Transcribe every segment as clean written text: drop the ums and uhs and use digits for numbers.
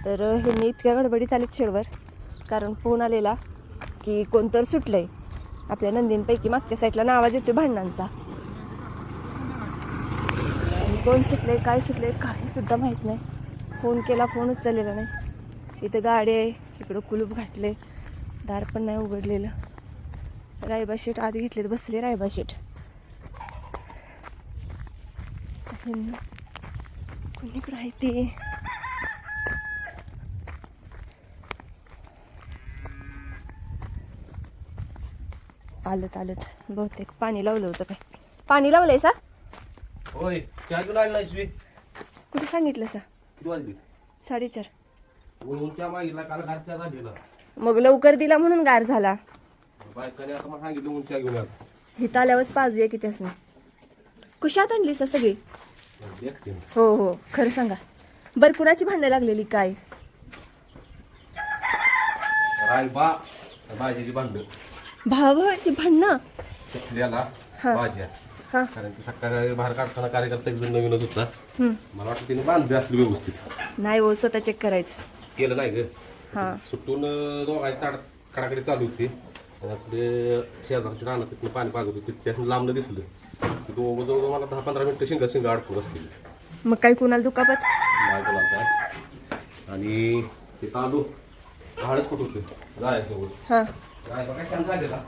तर ह्यांनी इतक्या गडबडीत आलेत शेडवर, कारण फोन आलेला की कोणतर सुटलंय आपल्या नंदींपैकी. मागच्या साईडला आवाज येतोय भांडणांचा. कोण सुटले, काय सुटले, काही सुद्धा माहीत नाही. फोन केला, फोन उचललेला नाही. इथं गाडी आहे, इकडं कुलूप घातले, दार पण नाही उघडलेलं. रायबा शेट आधी घेतलेत, बसले रायबा शेट. कोणीकडं आहे ते? आलत बहुतेक पाणी लावलं होतं. काय पाणी लावलंय सा? होय, काय तुला आली नाहीस? कुठे सांगितलं सा? किती वाजली? 4:30. उन्हाच्या मागीला काल घरच्या झालेला. मग लवकर दिला म्हणून गार झाला. बायकाने आता मला सांगितलं उंच्या घेऊन या. हिथं आल्यावरच पाजूया की त्यासनी. कुशात आणली सा सगळी? एकटे. हो खरं सांगा. बरं, कुणाची भांडणं लागलेली काय? रायबा भाज्याची भांडण. भावाची भांडणं? त्याला हा. भाज्या. हा. कारण की सकाळी बाहेर काढताना कार्यकर्ता एकदम नवीनच होता. हम्म. मला वाटतं तिने बांधले असले व्यवस्थित. नाही हो, स्वतः चेक करायचं. केलं नाही ग. हा. सुटून दोघांची कडाकडे चालू होती. आणि आपले शेजारची राहणार तिथून पाणी पाजत होती. त्यातून लांबनं दिसलं की जवळजवळ मला 10-15 मिनिटं शिंगा अडकून असतील. मग काही कुणाला दुखापत? नाही बोलायचा. आणि तिथं आलो हळद कुठं होतं जायचं. हा. रायबा काय शांत झालेला.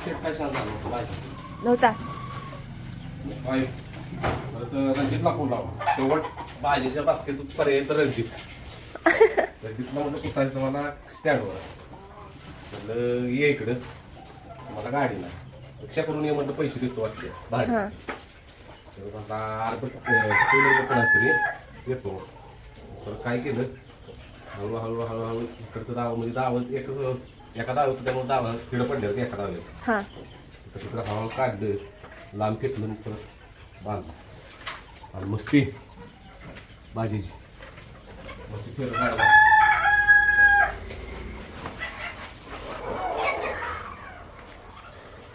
शेत काय शांत झालं नव्हता. काय परत रणजितला फोन लावा. शेवट भाजीच्या बास्केत पर्याय तर रणजितला म्हटलं कुठायचं मला स्टँडवर. म्हटलं ये इकडं मला गाडीला रिक्षा करून ये म्हटलं, पैसे देतो वाटते भाजी. हा. तर आता तरी येतो. तर काय केलं, हळूहळू इकडचं दाव म्हणजे एका दाव होतं त्यामुळे दावा तिकडं पडले होते एका दावेत. हा. तर तिकडं हळूहळू काढलं, लांब फेकलं, परत बांधलं आणि मस्ती भाजीची मस्ती फेर काढला.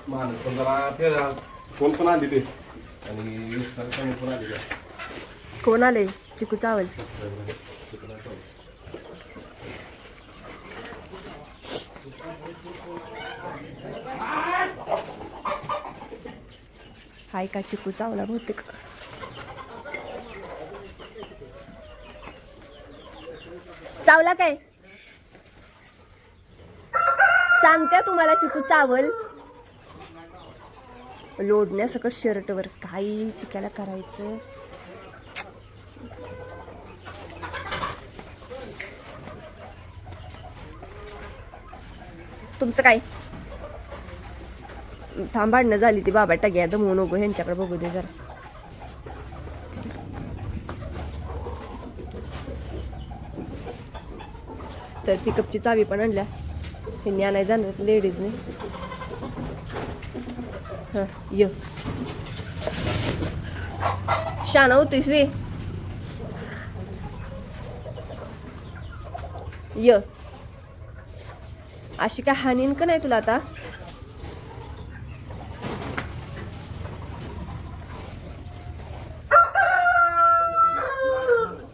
माणूस पण जरा फेर कोण पण आली ते आणि पण आली ते. कोण आले? चिकू चावल. हाय का चिकू चावला बहुतेक. चावला काय? सांगते तुम्हाला चिकू चावल. लोडण्यासकट शर्टवर काही चिक्याला करायचं. तुमचं काय? भांडणं झाली ती बाबा टग्या दमवू नको, ह्यांच्याकडे बघू दे जरा. तर पिकअपची चावी पण आणल्या ह्यांनी, आणायला जाणार लेडीजने. हां य शाना होतीस वे य. अशी काय हानीन का नाही तुला आता?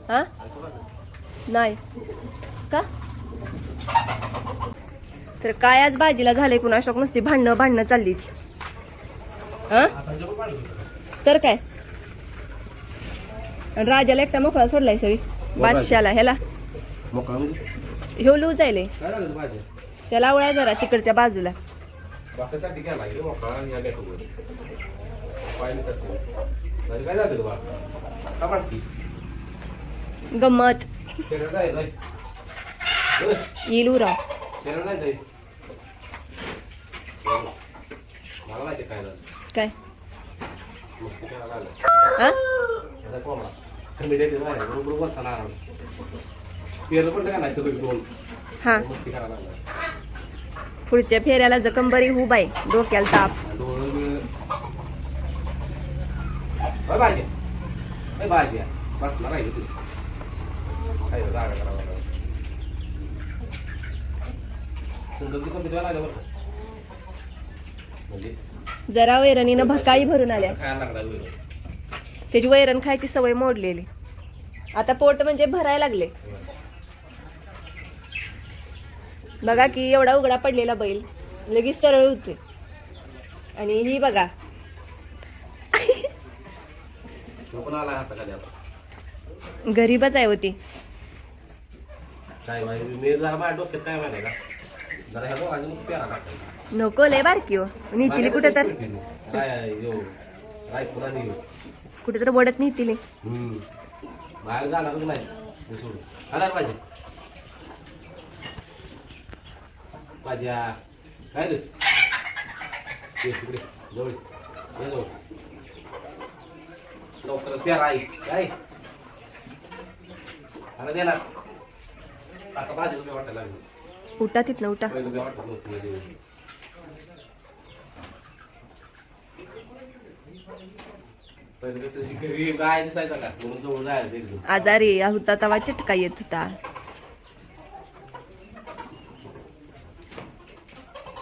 हा नाही का? तर काय आज भाजीला झालंय कुणा स्टॉक, नुसती भांडणं चालली ती. हा तर काय, राजाला एकटा मोकळा सोडलाय सवी बादशाला. ह्याला ह्यो लू जायले त्याला आवळा जरा तिकडच्या बाजूला. गंमत येईल उरा. काय हा पुढच्या फेऱ्याला जखम बरी होऊ बाई, डोक्याला ताप. जरा वैरणीनं भकाळी भरून आल्या. त्याची वैरण खायची सवय मोडलेली. आता पोट म्हणजे भरायला लागले. बघा की एवढा उघडा पडलेला बैल लगेच सरळ होते. आणि ही बघा गरीबच आहे होती. काय मी जरा माझ्या डोक्यात काय माहिती का जरा ह्या दोघांनी पेरा टाकायचा. नको लय बारकी हो नीतीली कुठे तर कुठे तर बोडत नीतीली. बाहेर जाणारच नाही सोडून खाणार पाहिजे भाज्या काय रे तिकडे जवळ जवळ लवकर पेरा आई काय आता देणार आता भाजी रुपये वाटायला लागली. उठा तिथनं उठा. पहिलं काय वाटत नव्हतं पहिलं कसं घरी गाय दिसायचा का म्हणून जवळ जायचं एकदम. आजारी होता तवा चिटका येत होता.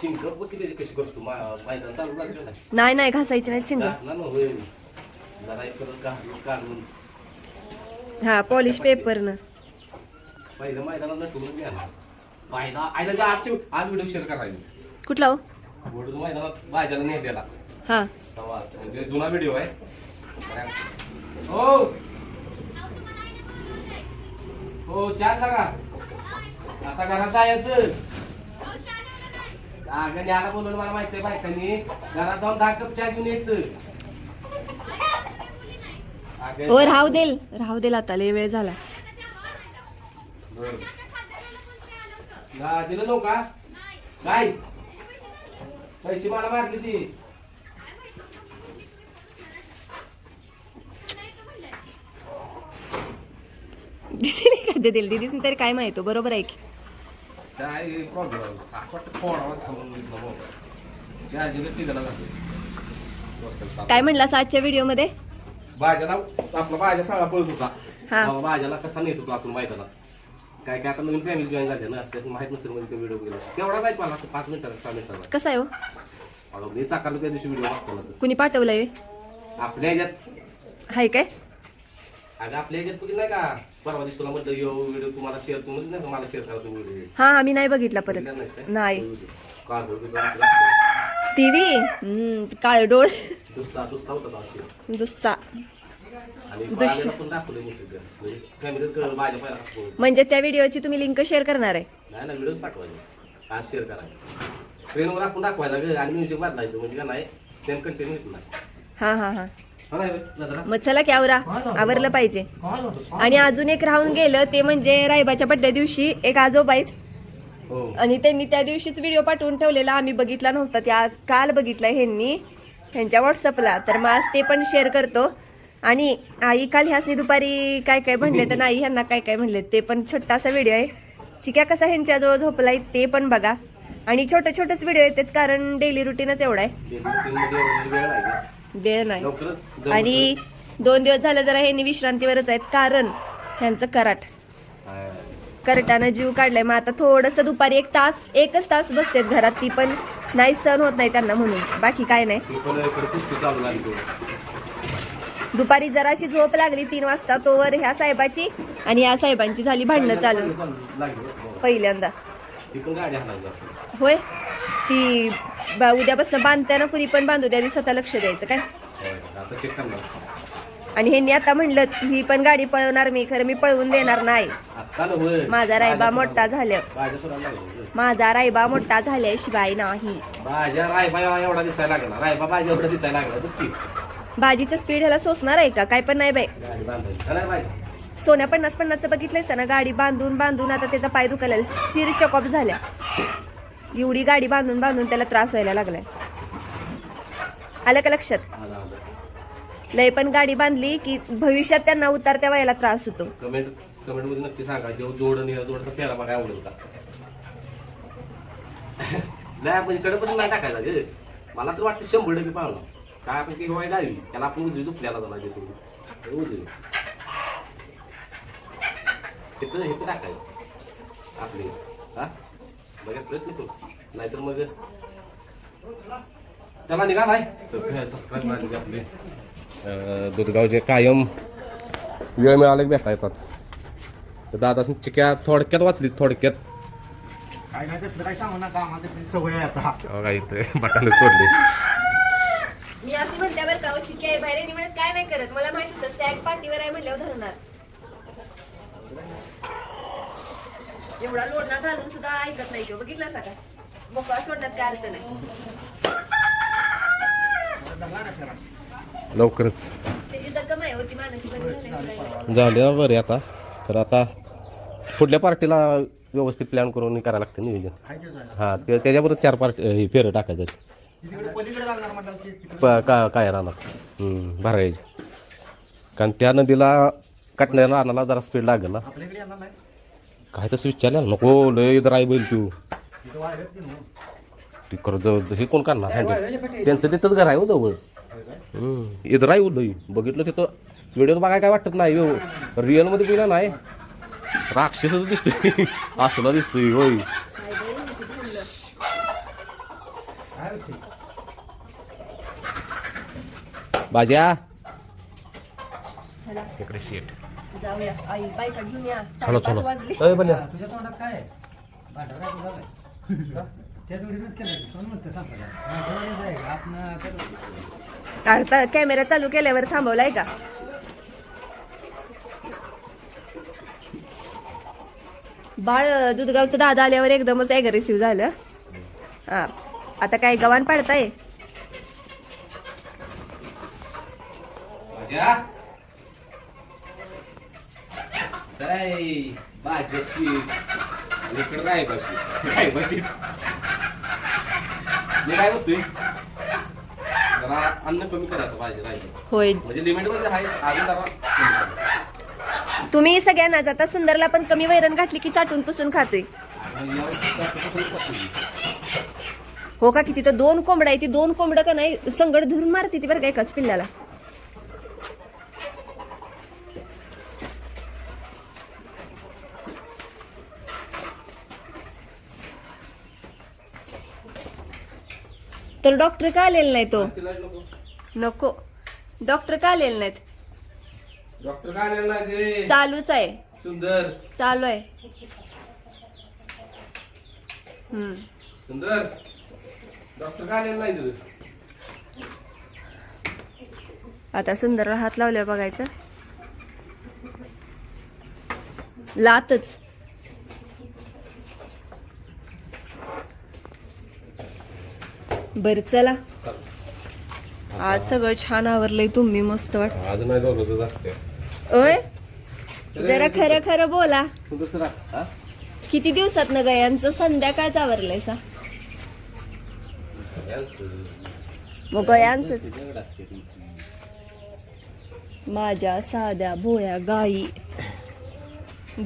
शिंक किती कशी करतो मैदान चालू लागलं ना नाही नाही घासायची नाही शिंग. घासला ना होय जरा एक परत काढून हा पॉलिश पेपरनं पहिलं मैदानात नटवून घ्या पाहिला आयला आज व्हिडिओ शेअर करायला कुठला हो. वडून मैदानात भाज्याला नेलेला हा म्हणजे जुना व्हिडिओ आहे. हो हो चार लागा आता घरात जायचं. आगाने आला बोलून मला माहिती आहे बायकांनी घरात जाऊन 10 कप चहा घेऊन यायचं. हो राहू देल आता लय वेळ झाला. दिलं नव्ह का काय पैसे मला मारली ती. दिदीने दिदीने तरी काय माहिती बरोबर आहे की काय प्रॉब्लेम असं वाटतं फोडावा थांबून काय म्हणला आजच्या व्हिडिओ मध्ये. भाज्याला आपला भाज्या सगळा पळत होता. हा भाज्याला कसा नेत होतो आपण माहिती काय काय आता नवीन फॅमिली जॉईन झाले ना त्याचं माहित नसेल म्हणजे व्हिडिओ गेला तेवढा जायचं मला 5 मिनिटात 6 मिनिटात. कसा आहे हो. अगं मी चाकारलो त्या दिवशी व्हिडिओ बघतो कुणी पाठवलंय आपल्या ह्याच्यात हाय काय. अगं आपल्या ह्याच्यात कुठे नाही का परवा दिवशी तुला म्हटलं यो व्हिडिओ तुम्हाला शेअर तू म्हणजे नाही का मला शेअर करा तुम्ही व्हिडिओ. हा आम्ही नाही बघितला परत नाही. टीव्ही काळ डोळ दुसरा होता दुस्सा आणि पण दाखवले फॅमिलीत माझ्या पहिला म्हणजे त्या व्हिडिओची तुम्ही लिंक शेअर करणार आहे. नाही ना व्हिडिओ पाठवायचे आज शेअर करायचं स्क्रीनवर आपण दाखवायचा आणि म्युझिक बदलायचं म्हणजे का नाही सेम कंटेंट येत नाही. हा हा हा मग चला की आवरलं पाहिजे. आणि अजून एक राहून गेलं ते म्हणजे रायबाच्या बड्डे दिवशी एक आजोबा आहेत आणि त्यांनी त्या दिवशीच व्हिडिओ पाठवून ठेवलेला आम्ही बघितला नव्हता. त्या काल बघितला ह्यांनी ह्यांच्या व्हॉट्सअपला तर मग आज ते पण शेअर करतो. आणि आई काल ह्यासनी दुपारी काय काय म्हणले तर नाही ह्यांना काय काय म्हणले ते पण छोटासा व्हिडिओ आहे. चिक्या कसा ह्यांच्याजवळ झोपलाय ते पण बघा. आणि छोटे छोटेच व्हिडिओ येतात कारण डेली रुटीनच एवढा आहे वेळ नाही. आणि 2 दिवस झाले जरा ह्यांनी विश्रांतीवरच आहेत कारण ह्यांचं करटानं जीव काढलाय. मग आता थोडंसं दुपारी 1 तास बसतात घरात ती पण नाही सहन होत नाही त्यांना म्हणून बाकी काय नाही. दुपारी जराशी झोप लागली 3 वाजता तोवर ह्या साहेबाची आणि ह्या साहेबांची झाली भांडणं चालू पहिल्यांदा. होय ती उद्यापासून बांधताना कुणी पण बांधू द्या स्वतः लक्ष द्यायचं काय. आणि ह्यांनी आता म्हणलं ही पण गाडी पळवणार मी खरं मी पळवून देणार नाही. माझा रायबा मोठा झाल्याशिवाय नाही. बाजीचं स्पीड ह्याला सोसणार आहे का काय पण नाही बाई. सोन्या 50-50चं बघितलंयस ना गाडी बांधून आता त्याचा पाय दुखायला शिर चकॉप झाल्या. एवढी गाडी बांधून त्याला त्रास व्हायला लागलाय. आलं का लक्षात. लय पण गाडी बांधली की भविष्यात त्यांना उतरत्या वयाला त्रास होतो. कमेंट मध्ये नक्की सांगा जोडचा फेरा बघा आवडेल का नाही. आपण इकडे पण नाही टाकायला गे मला तर वाटतं 100% पाहणं काय आपण काही वाईट आली त्याला आपण उजवी दुखल्याला जाणार उजवी हे टाकायचं आपली हा बघा प्रयत्न करू नाहीतर मग चला निघा नाही सबस्क्राईब करायचे आपले दुधगावचे कायम वेळ मिळाला की भेटा येतात. तर दादा चिक्या थोडक्यात वाचली थोडक्यात. काय नाही त्यातलं काय सांगू नका आम्हाला त्यातली सवय आहे आता. काय इथे बटाणे तोडले. मी असं म्हणते बरं का चिकी आहे बाहेर आणि म्हणत काय नाही करत. मला माहित होतं सॅग पाठीवर आहे म्हटल्यावर धरणार. एवढा लोडणा घालून सुद्धा ऐकत नाही किंवा बघितलं का मोकळा सोडण्यात काय अर्थ नाही. धरला ना त्याला. लवकरच त्याची जखम आहे होती मानाची बरी झाल्याशिवाय. झाले बरे आता. तर आता पुढल्या पार्टीला व्यवस्थित प्लॅन करून करायला लागतं नियोजन. हाय तेच आहे. हां त्याच्याबरोबर 4 पार्टी फेरं टाकायचं. तिकडे पलीकडे घालणार म्हटलं की तिकडे काय राहणार भरायचं. कारण त्या नदीला कटणाऱ्या रानाला जरा स्पीड लागेल ना. आपल्याकडे येणार नाही. काय तसं विचारलं नको लय राय बैल तू तिथं वाढत की नाही. ती कर्ज हे कोण करणार हँडल त्यांचं तिथंच घर आहे हो जवळ. इथं राही लई बघितलं तिथं व्हिडिओ बघाय काय वाटत नाही रिअलमध्ये गेला नाही. राक्षसच दिसतोय असला दिसतोय होय. बाज्या चला इकडे शेट जाऊया आई बायका घेऊन या. चला 5:30 वाजले. चला बन्या तुझ्या तोंडात काय आहे? भांडवल काय तुझं काय? त्या जोडीनंच केलं. कोण म्हणतं सांग मला. माझ्या जोडीनं आहे. आपलं तर आता कॅमेरा चालू केल्यावर थांबवलाय का? बाळ दुधगावचं दादा आल्यावर एकदमच ॲग्रेसिव्ह झालं. हा आता काय गव्हाण पाडताय. बाज्या काय बाज्याशी इकडे काय बशी मी काय म्हणतोय जरा अन्न कमी करायचं पाहिजे राहिलं होय म्हणजे लिमिट मध्ये आहे अजून जरा कमी करायचं. तुम्ही सगळ्यांनाच आता सुंदरला पण कमी वैरण घातली की चाटून पुसून खाते. आणि यावर जास्त पसंत करतो. हो का किती तर 2 कोंबडा आहे ती 2 कोंबडं का नाही संगड धरून मारते ती बरं का एकाच पिल्ल्याला. तर डॉक्टर का आलेला नाही तो. तिला नको. नको डॉक्टर का आलेले नाहीत. डॉक्टर काय आलेला नाही ते चालूच आहे सुंदर चालू आहे. सुंदर डॉक्टर काय आलेला नाही तुझं. आता सुंदरला हात लावल्यावर बघायचं लातच. बर चला आज सगळं छान आवरलंय. तुम्ही मस्त वाट आज नाही दररोजच असते. ओय जरा खरं खरं बोला. सुंदर सर हा किती दिवसात न गयांचं संध्याकाळच आवरलंय सा. मग गयांचंच माझ्या साध्या भोळ्या गाई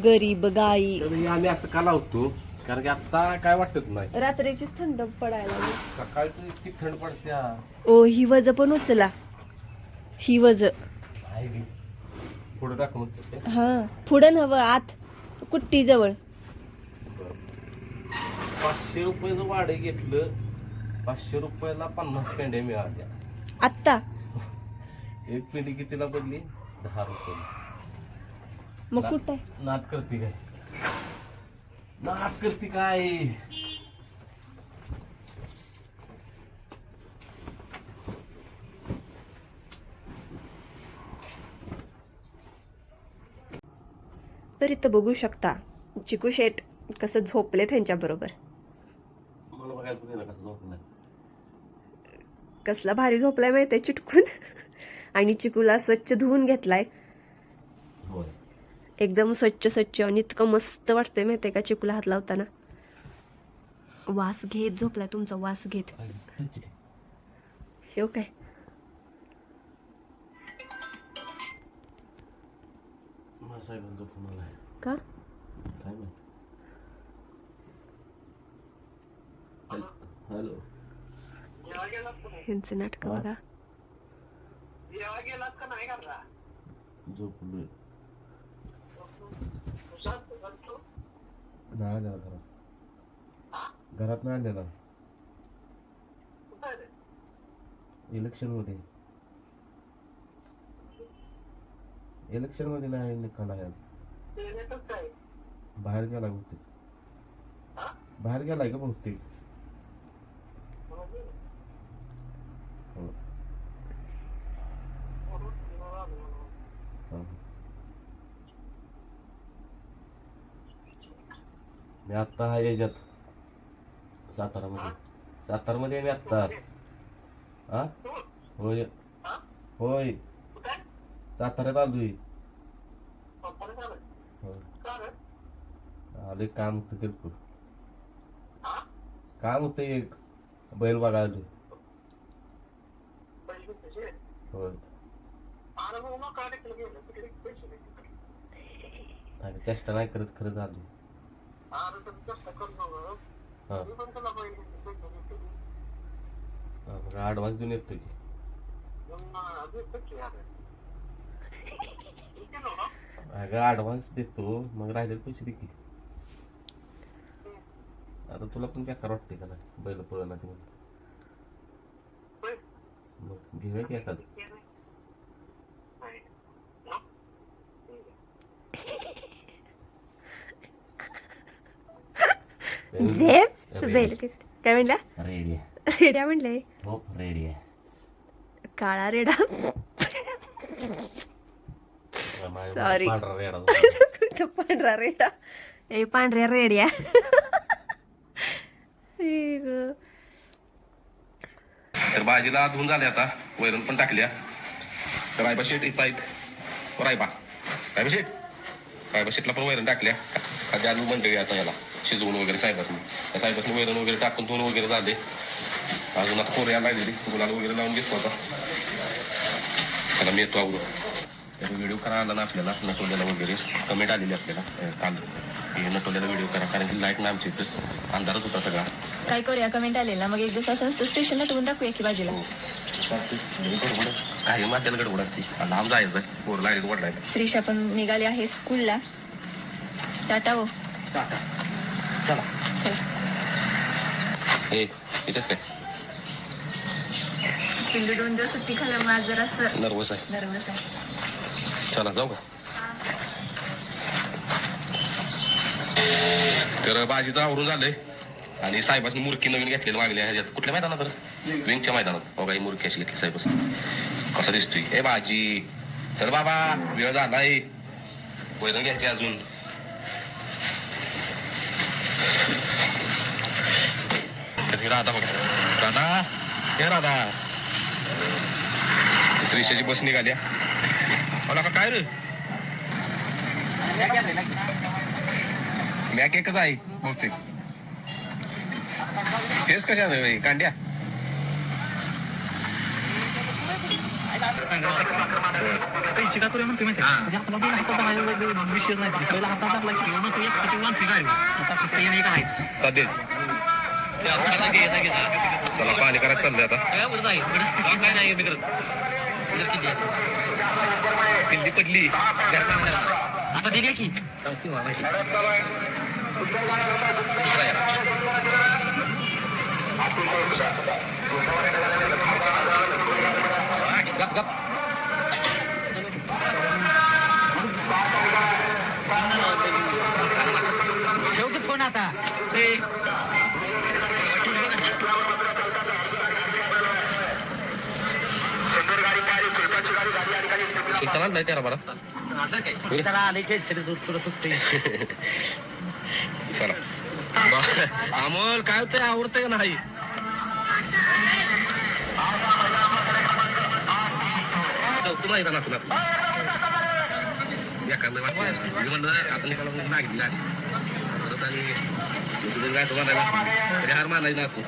गरीब गाई. आम्ही असं का लावतो कारण की आता काय वाटत नाही. रात्रीचीच थंड पडायला लागली. सकाळची इतकी थंड पडत्या. ओ ही वज पण उचला. ही वज पुढे टाक मग. हा पुढं हवं आत कुट्टी जवळ. 500 रुपयाचं भाडे घेतलं 500 रुपयाला 50 पेंड्या मिळाल्या. आत्ता एक पेंडी कितीला पडली 10 रुपये. मग कुठं नाद करते काय नाद करते काय. तर इथं बघू शकता चिकू शेट कसं झोपले त्यांच्या बरोबर. मला बघायला तुम्ही ना कसं झोपलं. कसला भारी झोपलाय माहितीये चिटकून. आणि चिकूला स्वच्छ धुवून घेतलाय होय एकदम स्वच्छ आणि इतकं मस्त वाटतंय माहितीये का चिकूला हात लावताना. वास घेत झोपलाय तुमचा वास घेत. हे काय साहेबांचा फोन आलाय का काय माहिती. हॅलो ह्यांचं नाटक बघा. झोपलोय नाही आलेला घरात नाही आलेला. इलेक्शन मध्ये इलेक्शन मध्ये नाही निकाल आहे आज. बाहेर गेला बहुतेक. बाहेर गेलाय का बहुतेक. हो. हा. मी आत्ता हा याच्यात सातारामध्ये मी आत्ता. हा होय होय साताऱ्यात आलोय. आले काम होतं किरकोळ. काम होतं एक बैल बघायला. होय आणि चेष्टा नाही करत खरंच आलो. हा मग ॲडव्हान्स देऊन येतो की. अगं ॲडव्हान्स देतो मग राहिलेले पैसे दे की. आता तुला पण बेकार वाटते का नाही बैल पळला ते म्हणून. मग घेऊया की एखादं. काय म्हणला. रेडी रेड्या म्हणले. हो रेडी आहे. काळा रेडा. सॉरी पांढरा रेडा. पांढरा रेडा. ए पांढऱ्या रेड्या. तर भाजीला धुवून झाले आता. वैरण पण टाकल्या. तर रायबा शेट इथं आहेत. रायबा शेटला पण वैरण टाकल्या. खाली आलू मंडळी आता याला शिजवून वगैरे साहेबासनी वैरण वगैरे टाकून धुवून वगैरे झाले. अजून आता कोऱ्या लागलेली गुलाल वगैरे लावून घेतो आता. त्याला मी येतो अगोदर. तर व्हिडिओ करा आला ना आपल्याला नटवलेला वगैरे कमेंट आलेली आपल्याला काल हे नटवलेला व्हिडिओ करा कारण की लाईट ना आमच्या इथं अंधारच होता सगळा. काय करूया कमेंट आलेला मग एक दिवस असं नुसतं स्पेशल नटवून दाखवूया की भाजीला. गडबड काही माझ्याला गडबड असते. लांब जायचं पोर लागेल वडलाय. श्रीषा पण निघाली आहे स्कूलला. टाटा हो. चला चला. हे इथेच काय पिल्लू 2 दिवस सुट्टी खाल्ल्यामुळे आज जरा असं नर्वस आहे. नर्वस आहे. चला जाऊ का. तर भाजीचं आवरून झालंय आणि साहेबांनी मुरकी नवीन घेतलेली मागल्या ह्याच्यात कुठल्या मैदानात तर विंगच्या मैदानात. हो काही मुरकी अशी घेतली साहेबांनी. कसा दिसतोय हे भाजी. चल बाबा वेळ झालाय वैरण घ्यायची अजून. राधा बघा राधा हे राधा. श्रीषाची बस निघाल्या. मला का काय रे मॅक एकच आहे बहुतेक. फेस कशा कांड्या. काही चिका करूया म्हणते माहिती आपला विषय नाही सगळ्याला हातात टाकला सध्याच. चला पाणी करायचं चाललंय आता. किल्ली पडली आता दिली की गप गप. ठेवतो फोन आता. सुलतानात नाही त्याला बरं. चला अमोल काय होतंय आवडतंय का नाही. तुला येतात नसणार एखादं वाटलं मी म्हणलं आता निकाला लागली परत आणि काय तुम्हाला हार मानायची ना आपण.